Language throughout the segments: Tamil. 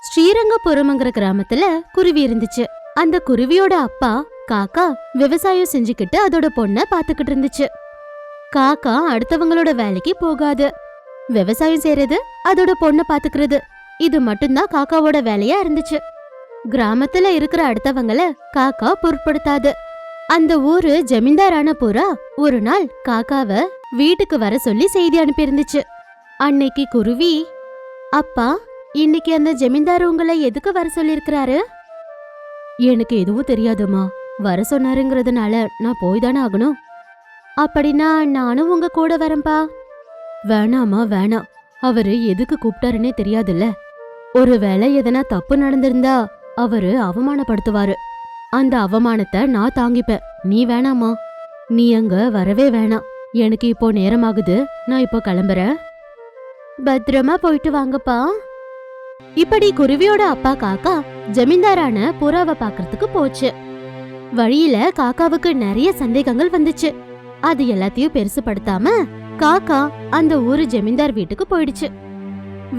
ஸ்ரீரங்கபுரம்ங்கிற கிராமத்துல குருவி இருந்துச்சு. அந்த குருவியோட அப்பா காக்கா விவசாயம் செஞ்சுக்கிட்டு அதோட பொண்ண பாத்துக்கிட்டு இருந்துச்சு. காக்கா அடுத்தவங்களோட வேலைக்கு போகாது. விவசாயம் செய்யறது, அதோட பொண்ண பாத்துக்கிறது, இது மட்டும்தான் காக்காவோட வேலையா இருந்துச்சு. கிராமத்துல இருக்கிற அடுத்தவங்கள காக்கா பொருட்படுத்தாது. அந்த ஊரு ஜமீன்தாரான புறா ஒரு நாள் காக்காவ வீட்டுக்கு வர சொல்லி செய்தி அனுப்பியிருந்துச்சு. அன்னைக்கு குருவி, அப்பா, இன்னைக்கு அந்த ஜமீன்தார் உங்களை எதுக்கு வர சொல்லிருக்கிறாரு? எனக்கு எதுவும் தெரியாதுமா, வர சொன்னாருங்கிறதுனால நான் போய் தானே ஆகணும். அப்படின்னா நானும் உங்க கூட வரேன்பா. வேணாமா வேணாம், அவரு எதுக்கு கூப்பிட்டாருன்னே தெரியாதுல்ல. ஒருவேளை எதனா தப்பு நடந்திருந்தா அவரு அவமானப்படுத்துவாரு. அந்த அவமானத்தை நான் தாங்கிப்பேன். நீ வேணாமா, நீ அங்க வரவே வேணாம். எனக்கு இப்போ நேரமாகுது, நான் இப்போ கிளம்புறேன். பத்திரமா போயிட்டு வாங்கப்பா. இப்படி குருவியோட அப்பா காக்கா ஜமீன்தாரான புறாவை பாக்குறதுக்கு போச்சு. வழியில காக்காவுக்கு நிறைய சந்தேகங்கள் வந்துச்சு. அது எல்லாத்தையும் பெருசுபடுத்தாம காக்கா அந்த ஊரு ஜமீன்தார் வீட்டுக்கு போயிடுச்சு.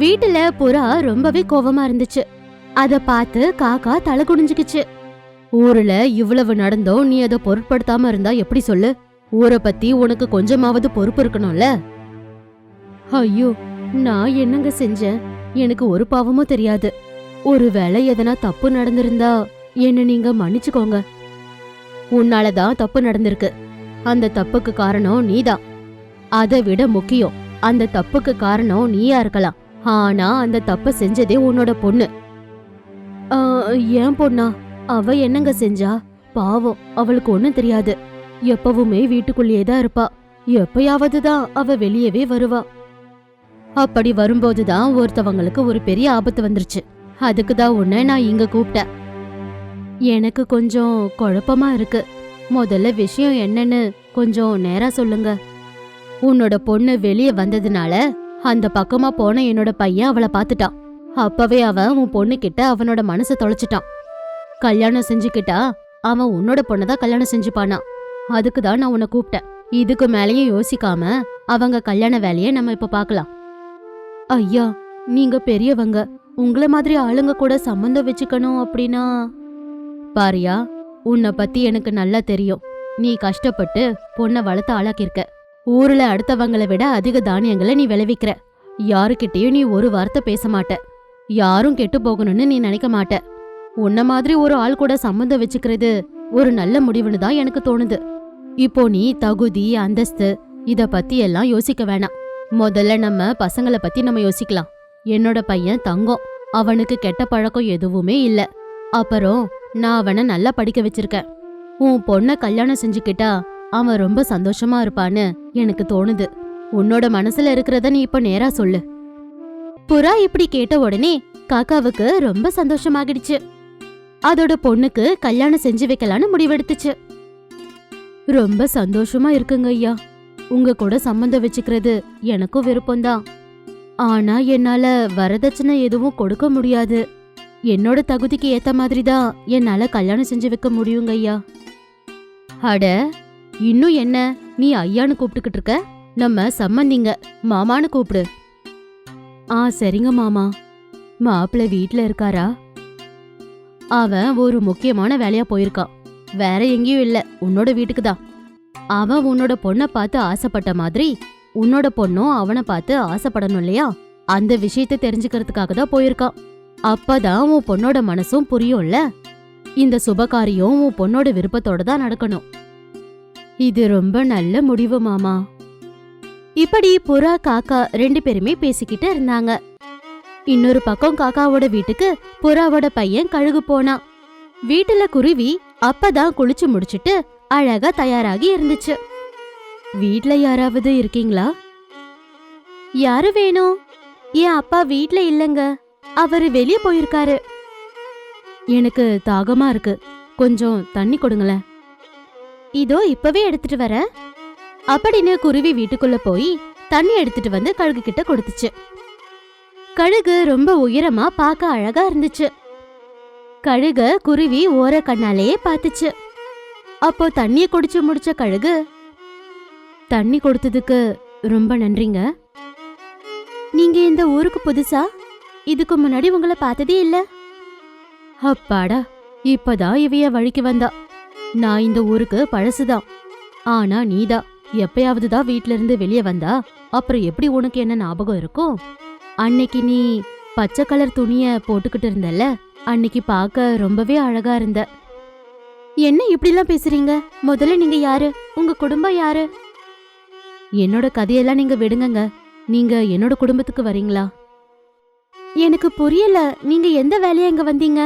வீட்டுல புறா ரொம்பவே கோவமா இருந்துச்சு. அத பார்த்து காக்கா தலை குனிஞ்சுக்குச்சு. ஊர்ல இவ்வளவு நடந்தோம், நீ அதை பொருட்படுத்தாம இருந்தா எப்படி சொல்லு? ஊரை பத்தி உனக்கு கொஞ்சமாவது பொறுப்பு இருக்கணும்ல. ஐயோ, நான் என்னங்க செஞ்சேன்? எனக்கு ஒரு பாவமும் தெரியாது. ஒருவேளை எதனா தப்பு நடந்திருந்தா என்ன நீங்க மன்னிச்சுக்கோங்க. உன்னாலதான் தப்பு நடந்திருக்கு. அந்த தப்புக்கு காரணம் நீதான். அதை விட முக்கியம், அந்த தப்புக்கு காரணம் நீயா இருக்கலாம். ஆனா அந்த தப்ப செஞ்சதே உன்னோட பொண்ணு. ஏன் பொண்ணா? அவ என்னங்க செஞ்சா? பாவம், அவளுக்கு ஒண்ணும் தெரியாது. எப்பவுமே வீட்டுக்குள்ளேயேதான் இருப்பா. எப்பயாவது தான் அவ வெளியவே வருவா. அப்படி வரும்போதுதான் ஒருத்தவங்களுக்கு ஒரு பெரிய ஆபத்து வந்துருச்சு. அதுக்குதான் உன்னை நான் இங்க கூப்பிட்டேன். எனக்கு கொஞ்சம் குழப்பமா இருக்கு. முதல்ல விஷயம் என்னன்னு கொஞ்சம் நேரா சொல்லுங்க. உன்னோட பொண்ணு வெளியே வந்ததுனால அந்த பக்கமா போன என்னோட பையன் அவளை பாத்துட்டான். அப்பவே அவன் உன் பொண்ணு கிட்ட அவனோட மனசை தொலைச்சிட்டான். கல்யாணம் செஞ்சுக்கிட்டா அவன் உன்னோட பொண்ணதான் கல்யாணம் செஞ்சுப்பானா. அதுக்குதான் நான் உன்னை கூப்பிட்டேன். இதுக்கு மேலேயும் யோசிக்காம அவங்க கல்யாண வேலையை நம்ம இப்ப பாக்கலாம். ஐயா, நீங்க பெரியவங்க, உங்களை மாதிரி ஆளுங்க கூட சம்மந்தம் வச்சுக்கணும் அப்படின்னா. பாரியா, உன்னை பத்தி எனக்கு நல்லா தெரியும். நீ கஷ்டப்பட்டு பொண்ணை வளர்த்து ஆளாக்கிருக்க. ஊர்ல அடுத்தவங்களை விட அதிக தானியங்களை நீ விளைவிக்கிற. யாருக்கிட்டயும் நீ ஒரு வார்த்தை பேச மாட்ட. யாரும் கெட்டு போகணும்னு நீ நினைக்க மாட்ட. உன்ன மாதிரி ஒரு ஆள் கூட சம்மந்தம் வச்சுக்கிறது ஒரு நல்ல முடிவுன்னு தான் எனக்கு தோணுது. இப்போ நீ தகுதி, அந்தஸ்து இத பத்தி எல்லாம் யோசிக்க வேணாம். முதல்ல நம்ம பசங்களை பத்தி நம்ம யோசிக்கலாம். என்னோட பையன் தங்கம், அவனுக்கு கெட்ட பழக்கம் எதுவுமே இல்ல. அப்புறம் நான் அவனை நல்லா படிக்க வச்சிருக்கேன். உன் பொண்ண கல்யாணம் செஞ்சுக்கிட்டா அவன் ரொம்ப சந்தோஷமா இருப்பான்னு எனக்கு தோணுது. உன்னோட மனசுல இருக்கிறத நீ இப்ப நேரா சொல்லு. புறா இப்படி கேட்ட உடனே காக்காவுக்கு ரொம்ப சந்தோஷமாகிடுச்சு. அதோட பொண்ணுக்கு கல்யாணம் செஞ்சு வைக்கலான்னு முடிவெடுத்துச்சு. ரொம்ப சந்தோஷமா இருக்குங்க ஐயா. உங்க கூட சம்மந்தம் வச்சுக்கிறது எனக்கும் விருப்பம்தான். ஆனா என்னால வரதட்சணை எதுவும் கொடுக்க முடியாது. என்னோட தகுதிக்கு ஏத்த மாதிரிதான் என்னால கல்யாணம் செஞ்சு வைக்க முடியுங்க ஐயா. அட, இன்னும் என்ன நீ ஐயான்னு கூப்பிட்டுக்கிட்டு இருக்க? நம்ம சம்மந்திங்க, மாமான்னு கூப்பிடு. சரிங்க மாமா. மாப்பிள்ளை வீட்ல இருக்காரா? அவன் ஒரு முக்கியமான வேலையா போயிருக்கான். வேற எங்கேயும் இல்ல, உன்னோட வீட்டுக்கு தான். அவன் உன்னோட பொண்ணை பார்த்து ஆசைப்பட்ட மாதிரி உன்னோட பொண்ணும் அவனை பார்த்து ஆசைப்படணும் இல்லையா? அந்த விஷயத்தை தெரிஞ்சுக்கிறதுக்காக தான் போயிருக்கான். அப்பதான் உன் பொண்ணோட மனசும் புரியும்ல. இந்த சுபகாரியம் உன் பொண்ணோட விருப்பத்தோட தான் நடக்கணும். இது ரொம்ப நல்ல முடிவு மாமா. இப்படி புறா காக்கா ரெண்டு பேருமே பேசிக்கிட்டு இருந்தாங்க. இன்னொரு பக்கம் காக்காவோட வீட்டுக்கு புறாவோட பையன் கழுகு போனான். வீட்டுல குருவி அப்பதான் குளிச்சு முடிச்சிட்டு அழகா தயாராகி இருந்துச்சு. வீட்ல யாராவது இருக்கீங்களா? யாரு வேணும்? என் அப்பா வீட்ல இல்லங்க, அவரு வெளியே போயிருக்காரு. எனக்கு தாகமா இருக்கு, கொஞ்சம் தண்ணி கொடுங்களேன். இதோ இப்பவே எடுத்துட்டு வர அப்படின்னு குருவி வீட்டுக்குள்ள போய் தண்ணி எடுத்துட்டு வந்து கழுகு கிட்ட கொடுத்துச்சு. கழுகு ரொம்ப உயரமா பார்க்க அழகா இருந்துச்சு. கழுக குருவி ஓர கண்ணாலேயே பார்த்துச்சு. அப்போ தண்ணிய குடிச்சு முடிச்ச கழுகு, தண்ணி கொடுத்ததுக்கு ரொம்ப நன்றிங்க. நீங்க இந்த ஊருக்கு புதுசா? இதுக்கு முன்னாடி உங்களை பார்த்ததே இல்ல. அப்பாடா, இப்பதான் இவைய வழிக்கு வந்தா. நான் இந்த ஊருக்கு பழசுதான். ஆனா நீதான் எப்பயாவதுதான் வீட்ல இருந்து வெளியே வந்தா, அப்புறம் எப்படி உனக்கு என்ன ஞாபகம் இருக்கும்? அன்னைக்கு நீ பச்சை கலர் துணிய போட்டுக்கிட்டு இருந்தல்ல, அன்னைக்கு பார்க்க ரொம்பவே அழகா இருந்த. என்ன இப்படிலாம் பேசுறீங்க? முதல்ல நீங்க யாரு? உங்க குடும்பம் யாரு? என்னோட கதையெல்லாம் நீங்க விடுங்கங்க. நீங்க என்னோட குடும்பத்துக்கு வரீங்களா? எனக்கு புரியல. நீங்க எந்த வேலையா இங்க வந்தீங்க?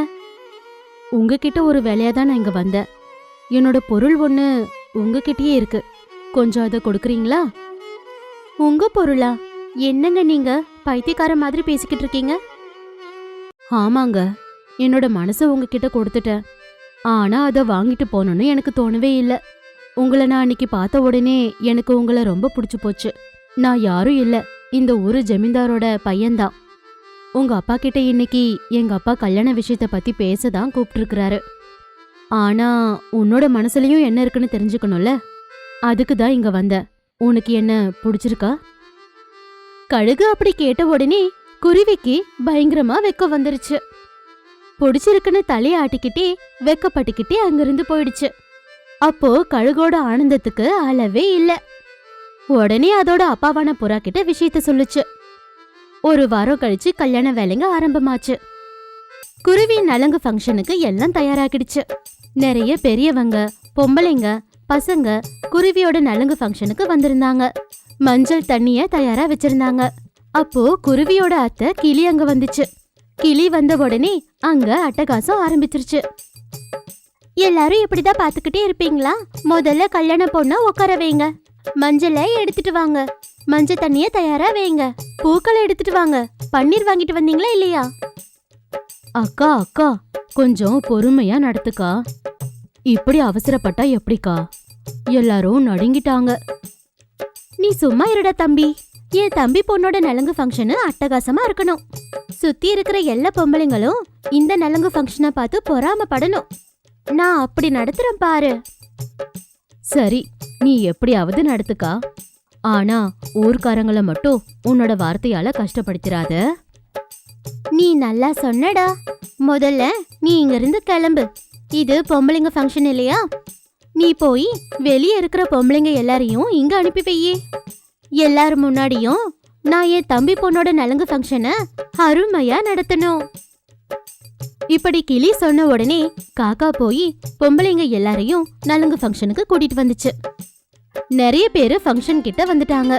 உங்ககிட்ட ஒரு வேலையா தான் நான் இங்க வந்தேன். என்னோட பொருள் ஒண்ணு உங்ககிட்டயே இருக்கு. கொஞ்சம் அதை கொடுக்குறீங்களா? உங்க பொருளா? என்னங்க நீங்க பைத்தியக்கார மாதிரி பேசிக்கிட்டு இருக்கீங்க? ஆமாங்க, என்னோட மனசை உங்ககிட்ட கொடுத்துட்டேன். ஆனா அதை வாங்கிட்டு போகணும்னு எனக்கு தோணவே இல்லை. உங்களை நான் அன்னைக்கு பார்த்த உடனே எனக்கு உங்களை ரொம்ப பிடிச்சு போச்சு. நான் யாரும் இல்லை, இந்த ஊரு ஜமீன்தாரோட பையன்தான். உங்க அப்பா கிட்ட இன்னைக்கு எங்க அப்பா கல்யாண விஷயத்த பத்தி பேசதான் கூப்பிட்டுருக்கிறாரு. ஆனா உன்னோட மனசுலயும் என்ன இருக்குன்னு தெரிஞ்சுக்கணும்ல, அதுக்கு தான் இங்க வந்தேன். உனக்கு என்ன பிடிச்சிருக்கா? கழுகு அப்படி கேட்ட உடனே குருவிக்கு பயங்கரமா வெக்கம் வந்துருச்சு. பிடிச்சிருக்குன்னு தலையாட்டிக்கிட்டே வெக்கப்பட்டுக்கிட்டே அங்கிருந்து போயிடுச்சு. அப்போ கழுகோட ஆனந்தத்துக்கு அளவே இல்ல. உடனே அதோட அப்பாவான புறா கிட்ட விஷயத்த சொல்லுச்சு. ஒரு வாரம் கழிச்சு கல்யாண வேலைங்க ஆரம்பமாச்சு. குருவி நலங்கு ஃபங்க்ஷனுக்கு எல்லாம் தயாராகிடுச்சு. நிறைய பெரியவங்க, பொம்பளைங்க, பசங்க குருவியோட நலங்கு ஃபங்க்ஷனுக்கு வந்திருந்தாங்க. மஞ்சள் தண்ணிய தயாரா வச்சிருந்தாங்க. அப்போ குருவியோட அத்தை கிளி அங்க வந்துச்சு. கிளி வந்த உடனே அங்க அட்டகாசம் ஆரம்பிச்சிருச்சு. எல்லாரும் இப்படிதான் பாத்துக்கிட்டே இருப்பீங்களா? முதல்ல கல்யாண பொண்ண உட்கார வைங்க. மஞ்சளை எடுத்துட்டு வாங்க. மஞ்சள் தண்ணிய தயாரா வைங்க. பூக்களை எடுத்துட்டு வாங்க. பன்னீர் வாங்கிட்டு வந்தீங்களா இல்லையா? அக்கா அக்கா, கொஞ்சம் பொறுமையா நடத்துக்கா. இப்படி அவசரப்பட்டா எப்படிக்கா? எல்லாரும் நடுங்கிட்டாங்க. நீ சும்மா இருடா தம்பி. என் தம்பி பொண்ணோட நலங்கு ஃபங்க்ஷனு அட்டகாசமா இருக்கணும். சுத்தி இருக்கிற எல்லா பொம்பளைங்களும் இந்த நலங்கு ஃபங்க்ஷனை பார்த்து பொறாமப்படணும். நான் அப்படி நடத்துறேன் பாரு. சரி, நீ எப்படியாவது நடத்துக்கா. ஆனா ஊர்க்காரங்களை மட்டும் உன்னோட வார்த்தையால கஷ்டப்படுத்திராத. நீ நல்லா சொன்னடா. முதல்ல நீ இங்க இருந்து கிளம்பு. இது பொம்பளைங்க ஃபங்க்ஷன் இல்லையா? நீ போய் வெளியே இருக்கிற பொம்பளைங்க எல்லாரையும் இங்க அனுப்பி வையே. எல்லாரும் முன்னாடியும் நான் என் தம்பி பொண்ணோட நலங்கு ஃபங்க்ஷனை அருமையா நடத்தணும். இப்படி கிளி சொன்ன உடனே காக்கா போய் பொம்பளைங்க எல்லாரையும் நலங்கு ஃபங்க்ஷனுக்கு கூட்டிட்டு வந்துச்சு. நிறைய பேரு ஃபங்க்ஷன் கிட்ட வந்துட்டாங்க.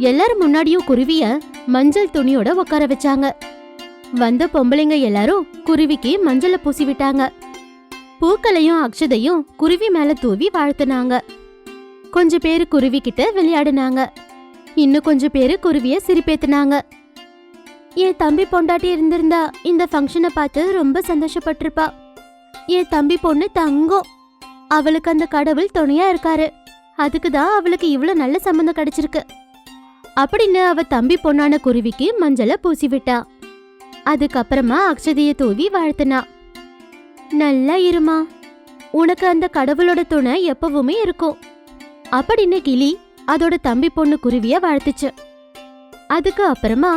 எல்லாரும் முன்னாடியும் குருவிய மஞ்சள் துணியோட உட்கார வச்சாங்க. வந்த பொம்பளைங்க எல்லாரும் குருவிக்கு மஞ்சளை பூசி விட்டாங்க. பூக்களையும் அக்ஷதையும் குருவி மேல தூவி வாழ்த்துனாங்க. கொஞ்ச பேரு குருவி கிட்ட விளையாடுனாங்க. இன்னும் கொஞ்ச பேரு குருவிய சிரிப்பேத்துனாங்க. என் தம்பி பொண்டாட்டி இருந்திருந்தா இந்த ஃபங்க்ஷனை பார்த்து ரொம்ப சந்தோஷப்பட்டிருப்பா. என் தம்பி பொண்ணு தங்கம். அவளுக்கு அந்த கடவுள் துணையா இருக்காரு. அதுக்குதான் அவளுக்கு இவ்வளவு நல்ல சம்பந்தம் கிடைச்சிருக்கு அப்படின்னு அவ தம்பி பொண்ணான குருவிக்கு மஞ்சளை பூசி விட்டா. அதுக்கப்புறமா அக்ஷதைய தூவி வாழ்த்துனா. நல்லா இருமா, உனக்கு அந்த கடவுளோட துணை எப்பவுமே இருக்கும் அப்படின்னு கிளி அதோட தம்பி பொண்ணு குருவிய வாழ்த்துச்சு. அதுக்கு அப்புறமா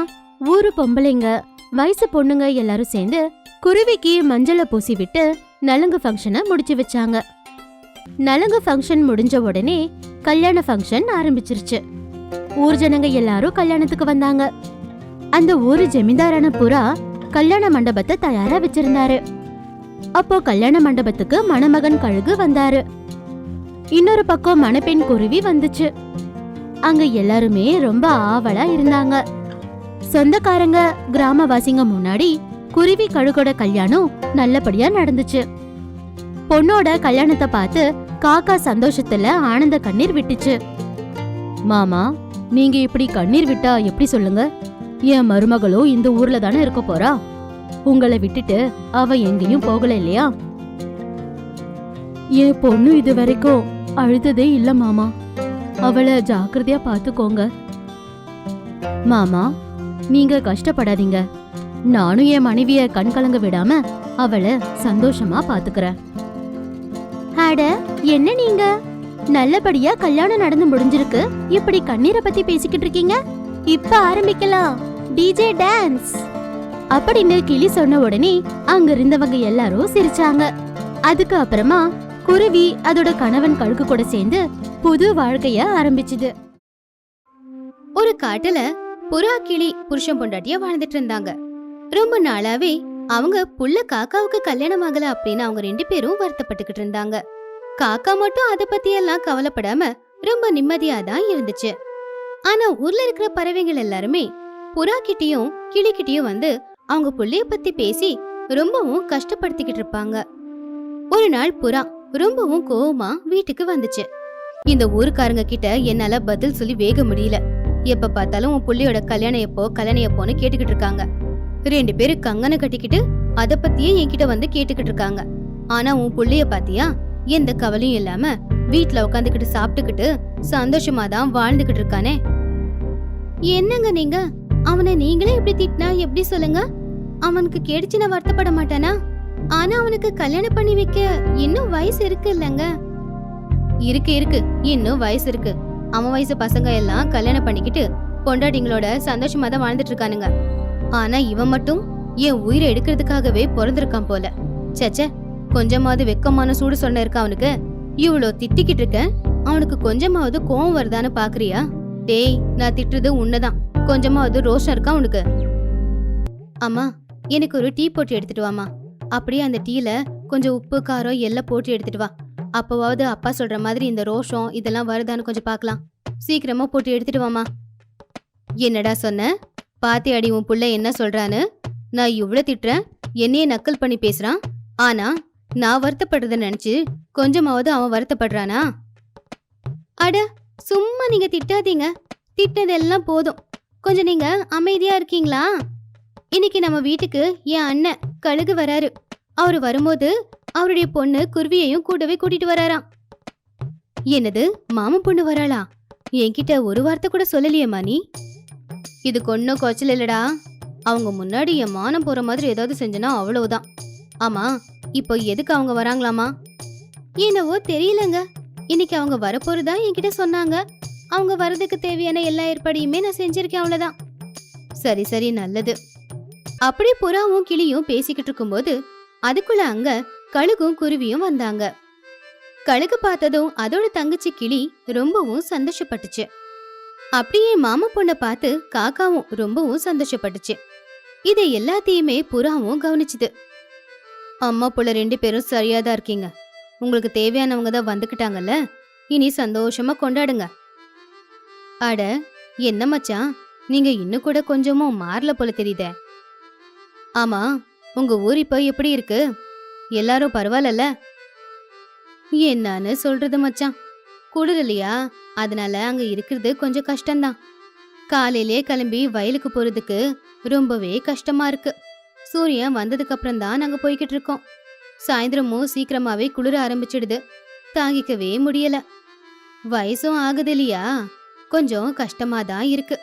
ஊரு பொம்பளைங்க, வயசு பொண்ணுங்க எல்லாரும் சேர்ந்து குருவிக்கு மஞ்சளை பூசி விட்டு நலங்கு ஃபங்க்ஷனை முடிச்சு வச்சாங்க. நலங்கு ஃபங்க்ஷன் முடிஞ்ச உடனே கல்யாண ஃபங்க்ஷன் ஆரம்பிச்சிருச்சு. ஊர் ஜனங்க எல்லாரும் கல்யாணத்துக்கு வந்தாங்க. அந்த ஊரு ஜமீன்தாரான புறா கல்யாண மண்டபத்தை தயாரா வச்சிருந்தாரு. அப்போ கல்யாண மண்டபத்துக்கு மணமகன் கழுகு வந்தாரு. இன்னொரு பக்கம் மணப்பெண் குருவி வந்துச்சு. அங்க எல்லாருமே ரொம்ப ஆவலா இருந்தாங்க. சொந்தக்காரங்க, கிராமவாசிங்க முன்னாடி குருவி கழுகோட கல்யாணம் நல்லபடியா நடந்துச்சு. பொண்ணோட கல்யாணத்தை பார்த்து காக்கா சந்தோஷத்துல ஆனந்த கண்ணீர் விட்டுச்சு. மாமா, நீங்க இப்படி கண்ணீர் விட்டா எப்படி சொல்லுங்க? என் மருமகளும் இந்த ஊர்ல தானே இருக்க போறா. உங்களை விட்டுட்டு அவ எங்கேயும் போகல இல்லையா? என் பொண்ணு இது வரைக்கும் அழுததே இல்ல மாமா. அவளை ஜாக்கிரதையா பாத்துக்கோங்க. மாமா, நீங்க கஷ்டப்படாதீங்க. நானும் என் மனைவிய கண் கலங்க விடாம அவளை சந்தோஷமா பாத்துக்கிறேன். அட, என்ன நீங்க நல்லபடியா கல்யாணம் நடந்து முடிஞ்சிருக்கு, இப்படி கண்ணீரை பத்தி பேசிக்கிட்டு இருக்கீங்க? இப்ப ஆரம்பிக்கலாம். DJ dance. அப்படின்னு கிளி சொன்ன உடனே அங்க இருந்தவங்க எல்லாரும் சிரிச்சாங்க. அதுக்கு அப்புறமா குருவி அதோட கணவன் கழுகு கூட சேர்ந்து புது வாழ்க்கைய ஆரம்பிச்சுது. ஒரு காட்டுல புறா கிளி புருஷன் பொண்டாட்டியா வாழ்ந்துட்டு இருந்தாங்க. ரொம்ப நாளாவே அவங்க புள்ள காக்காவுக்கு கல்யாணம் ஆகல அப்படின்னு அவங்க 2 பேரும் வருத்தப்பட்டுக்கிட்டு இருந்தாங்க. காக்கா மட்டும் அத பத்தி எல்லாம் கவலைப்படாம ரொம்ப நிம்மதியா தான் இருந்துச்சு. ஆனா ஊர்ல இருக்கிற பறவைகள் எல்லாருமே புறா கிட்டயும் கிளி கிட்டயும் வந்து அவங்க புள்ளைய பத்தி பேசி ரொம்பவும் கஷ்டப்படுத்திக்கிட்டு இருப்பாங்க. ஒரு நாள் புறா ரொம்பவும் கோவமா வீட்டுக்கு வந்துச்சு. இந்த ஊருக்காரங்க கிட்ட என்னால பதில் சொல்லி வேக முடியல. எப்ப பார்த்தாலும் உன் புள்ளையோட கல்யாணம் எப்போன்னு கேட்டுக்கிட்டு இருக்காங்க. 2 பேரு கங்கனை கட்டிக்கிட்டு அத பத்தியே என்கிட்ட வந்து கேட்டுக்கிட்டு இருக்காங்க. ஆனா உன் புள்ளைய பாத்தியா, எந்த கவலையும் இல்லாம வீட்டுல உட்காந்துக்கிட்டு சாப்பிட்டுக்கிட்டு சந்தோஷமா தான் வாழ்ந்துகிட்டு இருக்கானே. என்னங்க நீங்க அவனை நீங்களே இப்படி திட்டினா எப்படி சொல்லுங்க? அவனுக்கு கேடுச்சுன்னா வருத்தப்பட மாட்டானா? ஆனா அவனுக்கு கல்யாணம் பண்ணி வைக்க இன்னும் வயசு இருக்கு இல்லங்க? இருக்கு இன்னும் வயசு இருக்கு. அவன் வயசு பசங்க எல்லாம் கல்யாணம் பண்ணிக்கிட்டு பொண்டாட்டிங்களோட சந்தோஷமா தான் வாழ்ந்துட்டு இருக்கானுங்க. ஆனா இவன் மட்டும் என் உயிரை எடுக்கிறதுக்காகவே பிறந்திருக்கான் போல. சேச்சே, கொஞ்சமாவது வெக்கமான சூடு சொன்ன இருக்கா அவனுக்கு? இவ்வளோ திட்டிக்கிட்டு இருக்க, அவனுக்கு கொஞ்சமாவது கோவம் வருதான்னு பாக்குறியா? டேய், நான் திட்டுறது உன்னதான். கொஞ்சமாவது ரோஷம் இருக்கா உனக்கு? அம்மா, எனக்கு ஒரு டீ போட்டு எடுத்துட்டு வாமா. அப்படியே அந்த டீல கொஞ்சம் உப்பு காரம் எல்லாம் போட்டு எடுத்துட்டு வா. அப்பவாவது அப்பா சொல்ற மாதிரி இந்த ரோஷம் இதெல்லாம் வருதான்னு கொஞ்சம் பார்க்கலாம். சீக்கிரமா போட்டு எடுத்துட்டு வாமா. என்னடா சொன்ன? பாத்தி அடி உன் புள்ள என்ன சொல்றான்னு? நான் இவ்வளவு திட்டுறேன், என்னையே நக்கல் பண்ணி பேசுறான். ஆனா நான் வருத்தப்படுறத நினைச்சு கொஞ்சமாவது அவன் வருத்தப்படுறானா? அட சும்மா நீங்க திட்டாதீங்க. திட்டதெல்லாம் போதும். கொஞ்சம் நீங்க அமைதியா இருக்கீங்களா? இன்னைக்கு நம்ம வீட்டுக்கு என் அண்ணன் கழுகு வராரு. அவரு வரும்போது அவருடைய பொண்ணு குருவியையும் கூடவே கூட்டிட்டு வராராம். என்னது, மாமன் பொண்ணு வராளா? என்கிட்ட ஒரு வார்த்தை கூட சொல்லலையேம்மா நீ? இது ஒன்னும் கொச்சல் இல்லடா. அவங்க முன்னாடி என் மானம் போற மாதிரி ஏதாவது செஞ்சனா அவ்வளவுதான். ஆமா, இப்போ எதுக்கு அவங்க வராங்களாமா? என்னவோ தெரியலங்க. இன்னைக்கு அவங்க வரப்போறதா என்கிட்ட சொன்னாங்க. அவங்க வரதுக்கு தேவையான எல்லா ஏற்பாடையுமே நான் செஞ்சிருக்கேன், அவ்வளவுதான். சரி சரி, நல்லது. அப்படி புறாவும் கிளியும் பேசிக்கிட்டு இருக்கும்போது அதுக்குள்ள அங்க கழுகும் குருவியும் வந்தாங்க. கழுகு பார்த்ததும் அதோட தங்கச்சி கிளி ரொம்பவும் சந்தோஷப்பட்டுச்சு. அப்படியே மாமா பொண்ண பார்த்து காக்காவும் ரொம்பவும் சந்தோஷப்பட்டுச்சு. இதை எல்லாத்தையுமே புறாவும் கவனிச்சுது. அம்மா புள்ள 2 பேரும் சரியாதான் இருக்கீங்க. உங்களுக்கு தேவையானவங்க தான் வந்துக்கிட்டாங்கல்ல, இனி சந்தோஷமா கொண்டாடுங்க. அட என்ன மச்சான், நீங்க இன்னும் கூட கொஞ்சமும் மாறல போல தெரியுதே. ஆமா, உங்க ஊர் இப்ப எப்படி இருக்கு? எல்லாரும் பரவாயில்ல? என்னன்னு சொல்றது மச்சான், குளிர் இல்லையா, அதனால அங்க இருக்கிறது கொஞ்சம் கஷ்டம்தான். காலையிலே கிளம்பி வயலுக்கு போறதுக்கு ரொம்பவே கஷ்டமா இருக்கு. சூரியன் வந்ததுக்கு அப்புறம் தான் நாங்க போய்கிட்டு இருக்கோம். சாயந்தரமும் சீக்கிரமாவே குளிர ஆரம்பிச்சிடுது. தாங்கிக்கவே முடியல. வயசும் ஆகுது இல்லையா, கொஞ்சம் கஷ்டமா தான் இருக்கு.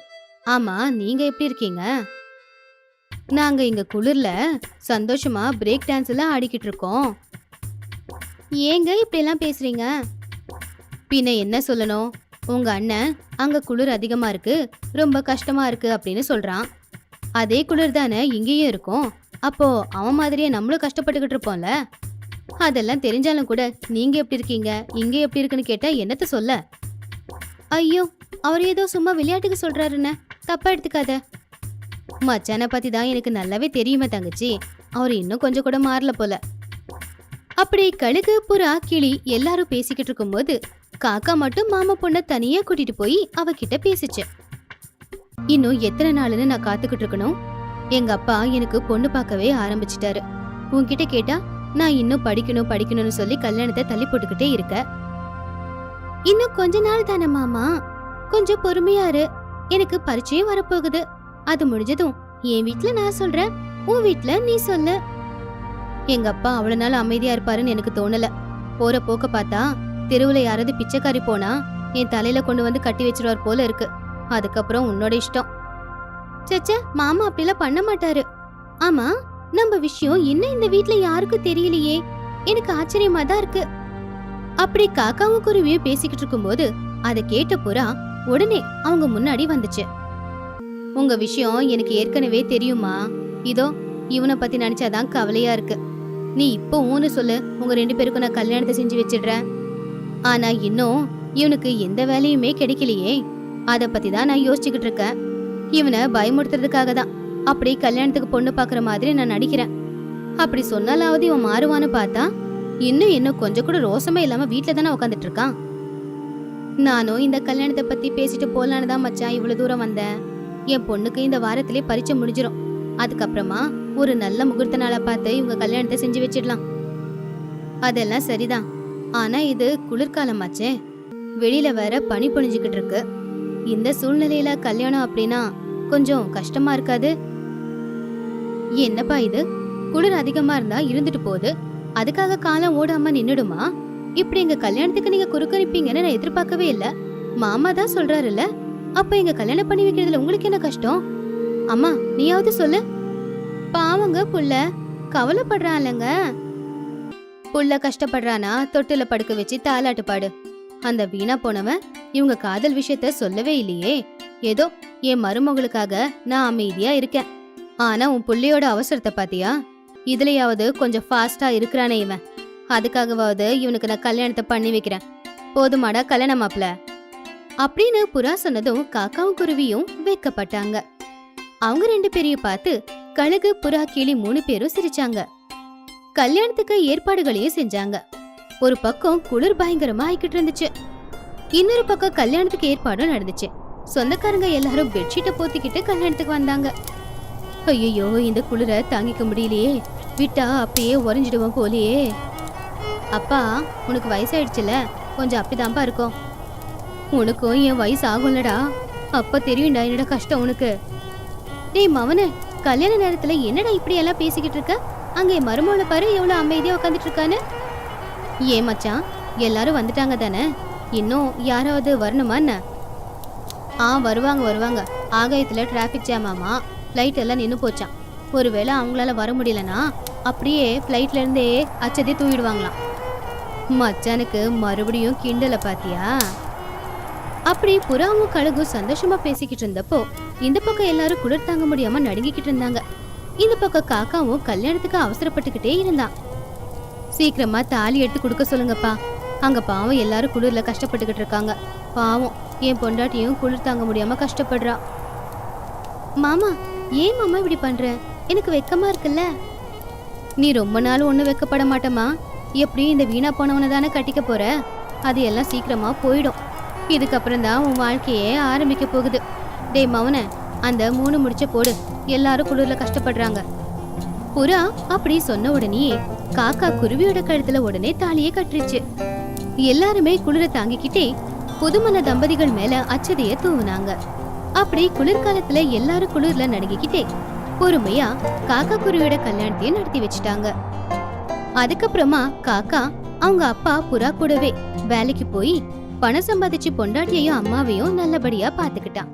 ஆமா, நீங்க எப்படி இருக்கீங்க? நாங்க இங்க குளிர்ல சந்தோஷமா பிரேக் டான்ஸ் எல்லாம் ஆடிக்கிட்டு இருக்கோம். ஏங்க இப்படி எல்லாம் பேசுறீங்க? பின்ன என்ன சொல்லணும், உங்க அண்ணன் அங்க குளிர் அதிகமா இருக்கு, ரொம்ப கஷ்டமா இருக்கு அப்படின்னு சொல்றான். அதே குளிர் தானே இங்கேயும் இருக்கும். அப்போ அவன் மாதிரியே நம்மளும் கஷ்டப்பட்டுக்கிட்டு இருப்போம்ல. அதெல்லாம் தெரிஞ்சாலும் கூட நீங்க எப்படி இருக்கீங்க, இங்க எப்படி இருக்குன்னு கேட்டா என்னத்த சொல்ல? ஐயோ, அவர் ஏதோ சும்மா விளையாட்டுக்கு சொல்றாருன்னு தப்பா எடுத்துக்காத. மச்சானை பத்தி தான் எனக்கு நல்லாவே தெரியுமே தங்கச்சி. அவர் இன்னும் கொஞ்சம் கூட மாறல போல. அப்படி கழுகு புறா கிளி எல்லாரும் பேசிக்கிட்டு இருக்கும்போது காக்கா மட்டும் மாமா பொண்ண தனியா கூட்டிட்டு போய் அவகிட்ட பேசிச்சு. இன்னும் எத்தனை நாளுன்னு நான் காத்துக்கிட்டு இருக்கணும்? எங்க அப்பா எனக்கு பொண்ணு பார்க்கவே ஆரம்பிச்சிட்டாரு. உன்கிட்ட கேட்டா நான் இன்னும் படிக்கணும்னு சொல்லி கல்யாணத்தை தள்ளி போட்டுக்கிட்டே இருக்க. இன்னும் கொஞ்ச நாள் தானே மாமா, கொஞ்சம் பொறுமையாரு. எனக்கு பரீட்சையும் வரப்போகுது. அது முடிஞ்சதும் என் வீட்டுல நான் சொல்றேன், உன் வீட்டுல நீ சொல்லு. எங்க அப்பா அவ்வளவு நாள் அமைதியா இருப்பாருன்னு எனக்கு தோணல. போற போக்க பார்த்தா தெருவுல யாராவது பிச்சைக்காரி போனா என் தலையில கொண்டு வந்து கட்டி வச்சிருவார் போல இருக்கு. அதுக்கப்புறம் உன்னோட இஷ்டம். சச்சா, மாமா அப்படிலாம் பண்ண மாட்டாரு. ஆமா, நம்ம விஷயம் இன்னும் இந்த வீட்டுல யாருக்கும் தெரியலையே. எனக்கு ஆச்சரியமா தான் இருக்கு. அப்படி காக்காவும் குருவியும் பேசிக்கிட்டு இருக்கும்போது அதை கேட்ட புறா உடனே அவங்க முன்னாடி வந்துச்சு. உங்க விஷயம் எனக்கு ஏற்கனவே தெரியுமா. இதோ இவனை பத்தி நினைச்சாதான் கவலையா இருக்கு. நீ இப்போ ஊன்னு சொல்லு, உங்க 2 பேருக்கும் நான் கல்யாணத்தை செஞ்சு வச்சிடுறேன். ஆனா இன்னும் இவனுக்கு எந்த வேலையுமே கிடைக்கலையே, அத பத்தி தான் நான் யோசிச்சுக்கிட்டு இருக்கேன். இவனை பயமுறுத்துறதுக்காக தான் அப்படி கல்யாணத்துக்கு பொண்ணு பாக்குற மாதிரி நான் நடிக்கிறேன். அப்படி சொன்னாலாவது இவன் மாறுவான்னு பார்த்தா இன்னும் கொஞ்சம் கூட ரோசமே இல்லாம வீட்டுல தானே உட்காந்துட்டு இருக்கான். நானும் இந்த கல்யாணத்தை பத்தி பேசிட்டு போலான்னு தான் மச்சான் இவ்வளவு தூரம் வந்தேன். என் பொண்ணுக்கு இந்த வாரத்திலே பரீட்சை முடிஞ்சிரும். அதுக்கப்புறமா ஒரு நல்ல முகூர்த்த நாளை பார்த்து இவங்க கல்யாணத்தை செஞ்சு வச்சிடலாம். அதெல்லாம் சரிதான், ஆனா இது குளிர்காலமாச்சே, வெளியில வேற பனி பொழிஞ்சுக்கிட்டு இருக்கு. இந்த சூழ்நிலையில கல்யாணம் அப்படின்னா கொஞ்சம் கஷ்டமா இருக்காது? என்னப்பா இது, குளிர் அதிகமா இருந்தா இருந்துட்டு போகுது, அதுக்காக காலம் ஓடாம நின்னுடுமா? இப்படி எங்க கல்யாணத்துக்கு நீங்க குறுக்கணிப்பீங்கன்னு நான் எதிர்பார்க்கவே இல்ல. மாமா தான் சொல்றாருல்ல, அப்ப எங்க கல்யாணம் பண்ணி வைக்கிறதுல உங்களுக்கு என்ன கஷ்டம்? அம்மா நீயாவது சொல்லு. பாவங்க புள்ள கவலைப்படுறான்லங்க. புள்ள கஷ்டப்படுறானா தொட்டில படுக்க வச்சு தாலாட்டு பாடு. அந்த வீணா போனவன் இவங்க காதல் விஷயத்த சொல்லவே இல்லையே. ஏதோ என் மருமகளுக்காக நான் அமைதியா இருக்கேன். ஆனா உன் புள்ளையோட அவசரத்தை பாத்தியா? இதுலயாவது கொஞ்சம் ஃபாஸ்டா இருக்கிறானே இவன். அதுக்காகவாவது இவனுக்கு நான் கல்யாணத்தை பண்ணி வைக்கிறேன். போதுமாடா கல்யாண மாப்பிள அப்படின்னு புறா சொன்னதும் காக்காவும் குருவியும் வெட்கப்பட்டாங்க. அவங்க 2 பேரையும் பார்த்து கழுகு, புறா, கிளி 3 பேரும் சிரிச்சாங்க. கல்யாணத்துக்கு ஏற்பாடுகளையும் செஞ்சாங்க. ஒரு பக்கம் குளிர் பயங்கரமா ஆயிக்கிட்டு இருந்துச்சு, இன்னொரு பக்கம் கல்யாணத்துக்கு ஏற்பாடும் நடந்துச்சு. சொந்தக்காரங்க எல்லாரும் பெட்ஷீட்டை போத்திக்கிட்டு கல்யாணத்துக்கு வந்தாங்க. ஐயோ, இந்த குளிரை தாங்கிக்க முடியலையே, விட்டா அப்படியே உறைஞ்சிடுவோம் போலியே. அப்பா உனக்கு வயசாயிடுச்சுல, கொஞ்சம் அப்படிதான்ப்பா இருக்கும். உனக்கும் என் வயசு ஆகும்லடா, அப்ப தெரியும்டா என்னோட கஷ்டம் உனக்கு. டேய் மவனே, கல்யாண நேரத்துல என்னடா இப்படி எல்லாம் பேசிக்கிட்டு இருக்க? அங்க என் மருமகளை பாரு எவ்வளவு அமைதியா உட்காந்துட்டு இருக்கான்னு. ஏன் மச்சான், எல்லாரும் வந்துட்டாங்க தானே, இன்னும் யாராவது வரணுமா என்ன? வருவாங்க. ஆகாயத்துல டிராபிக் ஜாம் ஆமா, ஃப்ளைட் எல்லாம் நின்னு போச்சான். ஒருவேளை அவங்களால வர முடியலனா அப்படியே ஃப்ளைட்ல இருந்தே அச்சதே தூக்கிடுவாங்களாம். மச்சானுக்கு மறுபடியும் கிண்டல பாத்தியா? அப்படி புறாவும் கழுகும் சந்தோஷமா பேசிக்கிட்டு இருந்தப்போ இந்த பக்கம் எல்லாரும் குளிர் தாங்க முடியாம நடுங்கிக்கிட்டு இருந்தாங்க. இந்த பக்கம் காக்காவும் கல்யாணத்துக்கு அவசரப்பட்டுக்கிட்டே இருந்தான். சீக்கிரமா தாலி எடுத்து கொடுக்க சொல்லுங்கப்பா, அங்க பாவம் எல்லாரும் குளிர்ல கஷ்டப்பட்டுக்கிட்டு இருக்காங்க. பாவம் என் பொண்டாட்டியும் குளிர் தாங்க முடியாம கஷ்டப்படுறா. மாமா ஏன் மாமா இப்படி பண்ற? எனக்கு வெக்கமா இருக்குல்ல. நீ ரொம்ப நாள் ஒண்ணு வெக்கப்பட மாட்டமா, எப்படியும் இந்த வீணா போனவனை தானே கட்டிக்க போற, அது எல்லாம் சீக்கிரமா போயிடும். இதுக்கப்புறம் தான் உன் வாழ்க்கையே ஆரம்பிக்க போகுது. டேய் மவன, அந்த 3 முடிச்ச போடு, எல்லாரும் குளிர்ல கஷ்டப்படுறாங்க. புறா அப்படி சொன்ன உடனே காக்கா குருவியோட கழுத்துல உடனே தாலியே கட்டுருச்சு. எல்லாருமே குளிர தாங்கிக்கிட்டே புதுமண தம்பதிகள் மேல அச்சதைய தூவுனாங்க. அப்படி குளிர்காலத்துல எல்லாரும் குளிர்ல நடுங்கிக்கிட்டே பொறுமையா காக்கா குருவியோட கல்யாணத்தையும் நடத்தி வச்சுட்டாங்க. அதுக்கப்புறமா காக்கா அவங்க அப்பா புறா கூடவே வேலைக்கு போய் பணம் சம்பாதிச்சு பொண்டாட்டியையும் அம்மாவையும் நல்லபடியா பாத்துக்கிட்டான்.